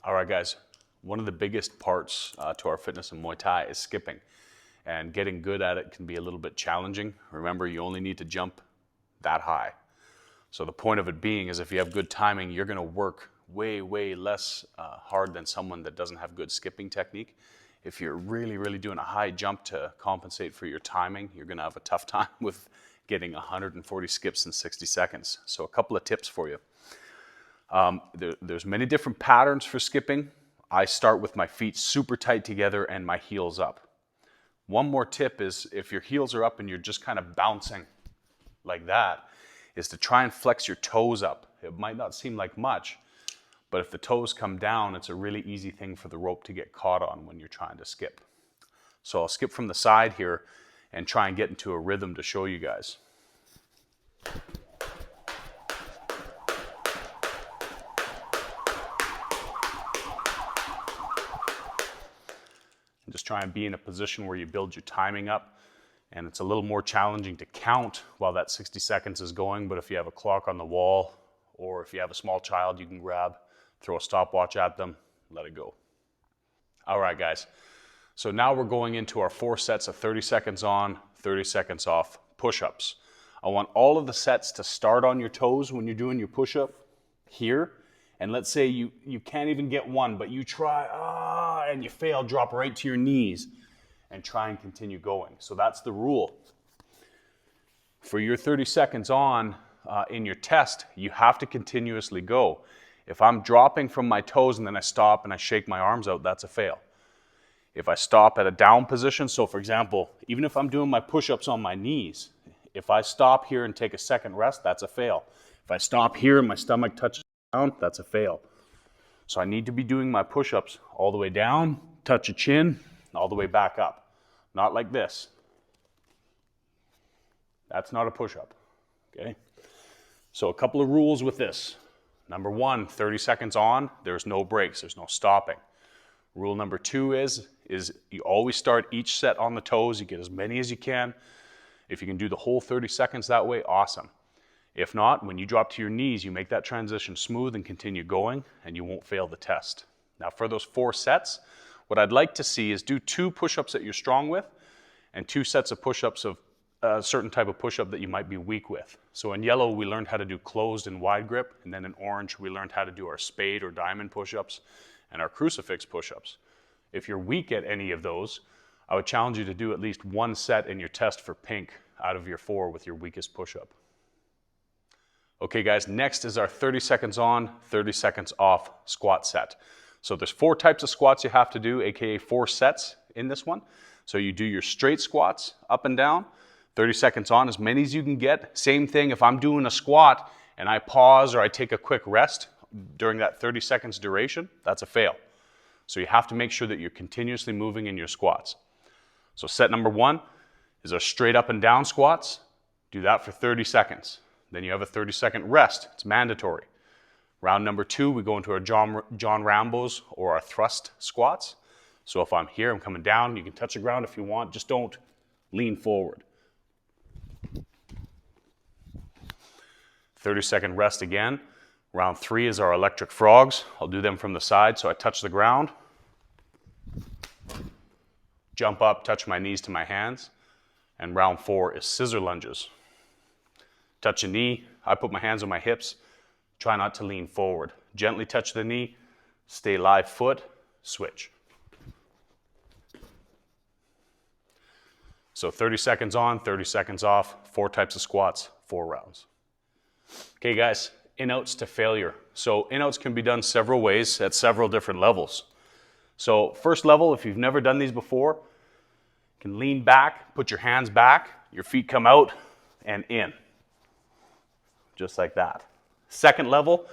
All right, guys, one of the biggest parts to our fitness in Muay Thai is skipping. And getting good at it can be a little bit challenging. Remember, you only need to jump that high. So the point of it being is if you have good timing, you're gonna work way less hard than someone that doesn't have good skipping technique. If you're really doing a high jump to compensate for your timing, you're gonna have a tough time with getting 140 skips in 60 seconds. So a couple of tips for you. There's many different patterns for skipping. I start with my feet super tight together and my heels up. One more tip is if your heels are up and you're just kind of bouncing like that, is to try and flex your toes up. It might not seem like much, but if the toes come down, it's a really easy thing for the rope to get caught on when you're trying to skip. So I'll skip from the side here and try and get into a rhythm to show you guys. And just try and be in a position where you build your timing up. And it's a little more challenging to count while that 60 seconds is going, but if you have a clock on the wall, or if you have a small child you can grab, throw a stopwatch at them, let it go. All right, guys. So now we're going into our 4 sets of 30 seconds on, 30 seconds off push-ups. I want all of the sets to start on your toes when you're doing your push-up here. And let's say you can't even get one, but you try, and you fail, drop right to your knees and try and continue going. So that's the rule. For your 30 seconds on in your test, you have to continuously go. If I'm dropping from my toes and then I stop and I shake my arms out, that's a fail. If I stop at a down position, so for example, even if I'm doing my push-ups on my knees, if I stop here and take a second rest, that's a fail. If I stop here and my stomach touches down, that's a fail. So I need to be doing my push-ups all the way down, touch a chin, all the way back up. Not like this. That's not a push-up, okay? So a couple of rules with this. Number 1, 30 seconds on, there's no breaks, there's no stopping. Rule number 2 is you always start each set on the toes, you get as many as you can. If you can do the whole 30 seconds that way, awesome. If not, when you drop to your knees, you make that transition smooth and continue going, and you won't fail the test. Now for those 4 sets, what I'd like to see is do 2 push-ups that you're strong with and 2 sets of push-ups of a certain type of push-up that you might be weak with. So in yellow, we learned how to do closed and wide grip, and then in orange, we learned how to do our spade or diamond push-ups and our crucifix push-ups. If you're weak at any of those, I would challenge you to do at least 1 set in your test for pink out of your 4 with your weakest push-up. Okay guys, next is our 30 seconds on, 30 seconds off squat set. So there's 4 types of squats you have to do, aka 4 sets in this one. So you do your straight squats up and down, 30 seconds on, as many as you can get. Same thing, if I'm doing a squat and I pause or I take a quick rest during that 30 seconds duration, that's a fail. So you have to make sure that you're continuously moving in your squats. So set number 1 is our straight up and down squats. Do that for 30 seconds. Then you have a 30-second rest. It's mandatory. Round number 2, we go into our John Rambo's or our thrust squats. So if I'm here, I'm coming down, you can touch the ground if you want, just don't lean forward. 30-second rest again. Round 3 is our electric frogs. I'll do them from the side, so I touch the ground, jump up, touch my knees to my hands, and round 4 is scissor lunges. Touch a knee, I put my hands on my hips, try not to lean forward. Gently touch the knee, stay live foot, switch. So 30 seconds on, 30 seconds off, 4 types of squats, 4 rounds. Okay guys, in-outs to failure. So in-outs can be done several ways at several different levels. So first level, if you've never done these before, you can lean back, put your hands back, your feet come out and in. Just like that. Second level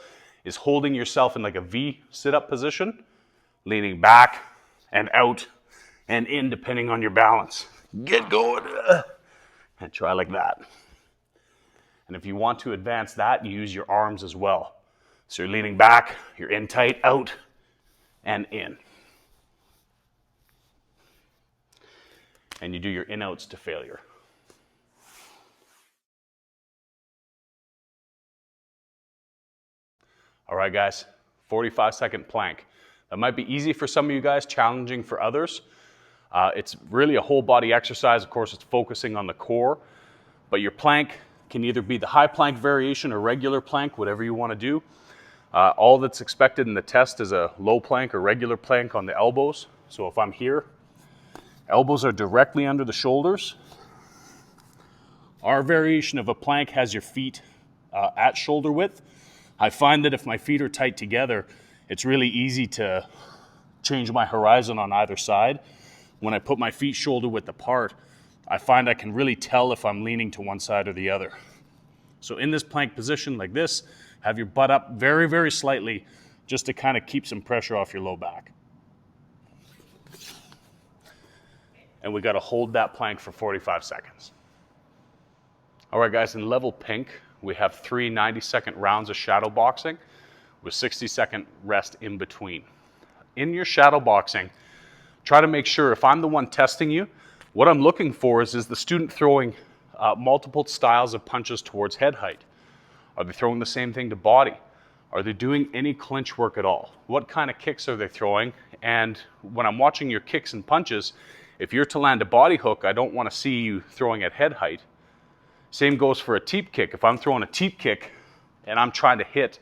is holding yourself in like a V sit-up position, leaning back and out and in depending on your balance. Get going and try like that. And if you want to advance that, you use your arms as well. So you're leaning back, you're in tight, out and in. And you do your in-outs to failure. All right, guys, 45-second plank. That might be easy for some of you guys, challenging for others. It's really a whole body exercise. Of course, it's focusing on the core, but your plank can either be the high plank variation or regular plank, whatever you want to do. All that's expected in the test is a low plank or regular plank on the elbows. So if I'm here, elbows are directly under the shoulders. Our variation of a plank has your feet at shoulder width. I find that if my feet are tight together, it's really easy to change my horizon on either side. When I put my feet shoulder width apart, I find I can really tell if I'm leaning to one side or the other. So in this plank position like this, have your butt up very, very slightly just to kind of keep some pressure off your low back. And we got to hold that plank for 45 seconds. All right, guys, in level pink, we have 3 90-second rounds of shadow boxing with 60-second rest in between. In your shadow boxing, try to make sure, if I'm the one testing you, what I'm looking for is the student throwing multiple styles of punches towards head height. Are they throwing the same thing to body? Are they doing any clinch work at all? What kind of kicks are they throwing? And when I'm watching your kicks and punches, if you're to land a body hook, I don't want to see you throwing at head height. Same goes for a teep kick. If I'm throwing a teep kick and I'm trying to hit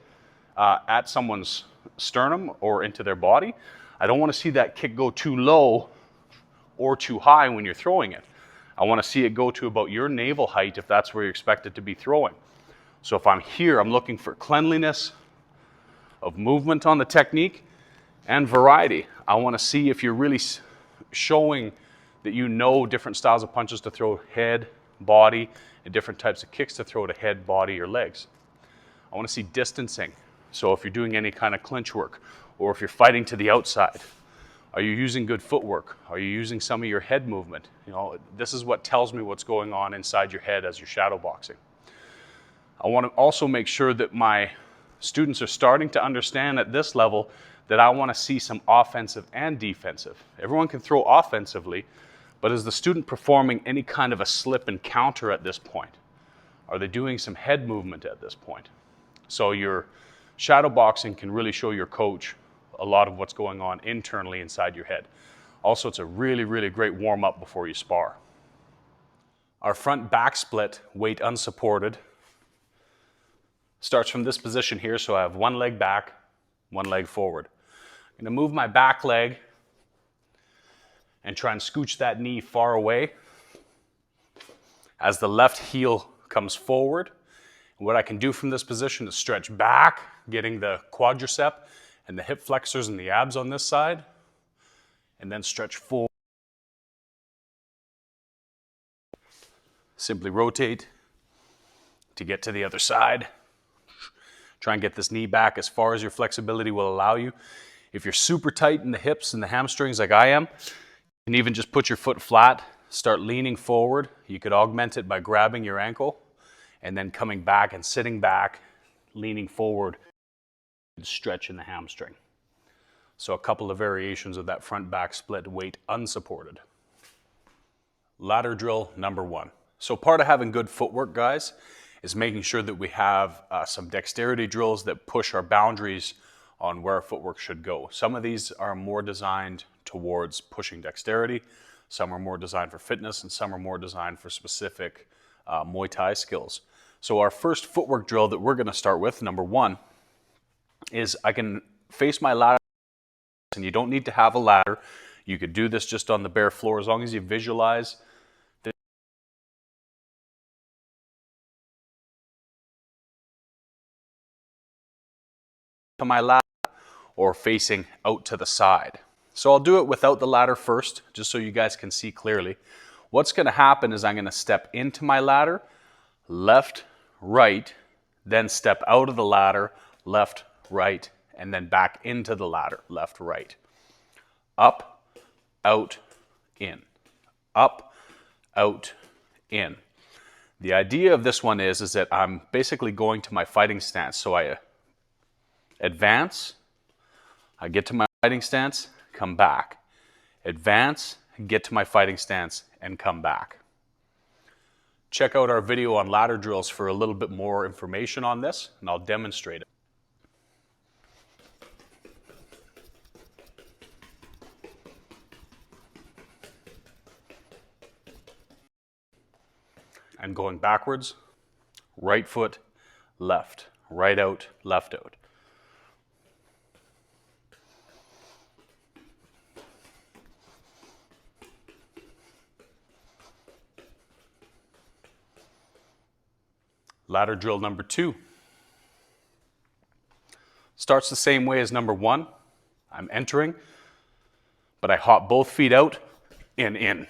at someone's sternum or into their body, I don't want to see that kick go too low or too high when you're throwing it. I want to see it go to about your navel height if that's where you expect it to be throwing. So if I'm here, I'm looking for cleanliness of movement on the technique and variety. I want to see if you're really showing that you know different styles of punches to throw head, body, and different types of kicks to throw to head, body, or legs. I want to see distancing. So if you're doing any kind of clinch work, or if you're fighting to the outside, are you using good footwork? Are you using some of your head movement? You know, this is what tells me what's going on inside your head as you're shadow boxing. I want to also make sure that my students are starting to understand at this level that I want to see some offensive and defensive. Everyone can throw offensively, but is the student performing any kind of a slip and counter at this point? Are they doing some head movement at this point? So your shadow boxing can really show your coach a lot of what's going on internally inside your head. Also, it's a really, really great warm-up before you spar. Our front back split, weight unsupported, starts from this position here, so I have one leg back, one leg forward. I'm going to move my back leg and try and scooch that knee far away as the left heel comes forward. What I can do from this position is stretch back, getting the quadricep and the hip flexors and the abs on this side, and then stretch forward. Simply rotate to get to the other side. Try and get this knee back as far as your flexibility will allow you. If you're super tight in the hips and the hamstrings like I am, you can even just put your foot flat, start leaning forward. You could augment it by grabbing your ankle and then coming back and sitting back, leaning forward, stretch in the hamstring. So a couple of variations of that front back split, weight unsupported. Ladder drill number 1. So part of having good footwork, guys, is making sure that we have some dexterity drills that push our boundaries on where our footwork should go. Some of these are more designed towards pushing dexterity, some are more designed for fitness, and some are more designed for specific Muay Thai skills. So our first footwork drill that we're going to start with, number 1, is I can face my ladder, and you don't need to have a ladder. You could do this just on the bare floor as long as you visualize to my ladder or facing out to the side. So I'll do it without the ladder first, just so you guys can see clearly. What's going to happen is I'm going to step into my ladder, left, right, then step out of the ladder, left, right, and then back into the ladder, left, right. Up, out, in. Up, out, in. The idea of this one is that I'm basically going to my fighting stance. So I advance, I get to my fighting stance, come back. Advance, get to my fighting stance, and come back. Check out our video on ladder drills for a little bit more information on this, and I'll demonstrate it. and going backwards, right foot, left, right out, left out. Ladder drill number 2. Starts the same way as number 1. I'm entering, but I hop both feet out and in.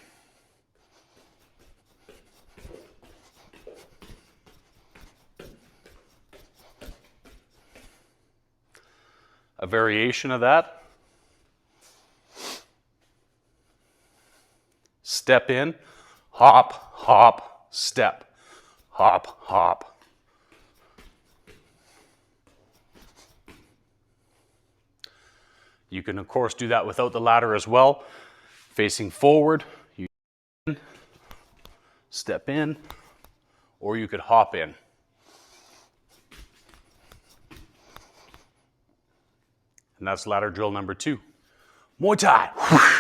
A variation of that. Step in, hop, hop, step. Hop, hop. You can, of course, do that without the ladder as well. Facing forward, you step in, or you could hop in. And that's ladder drill number 2. Muay Thai.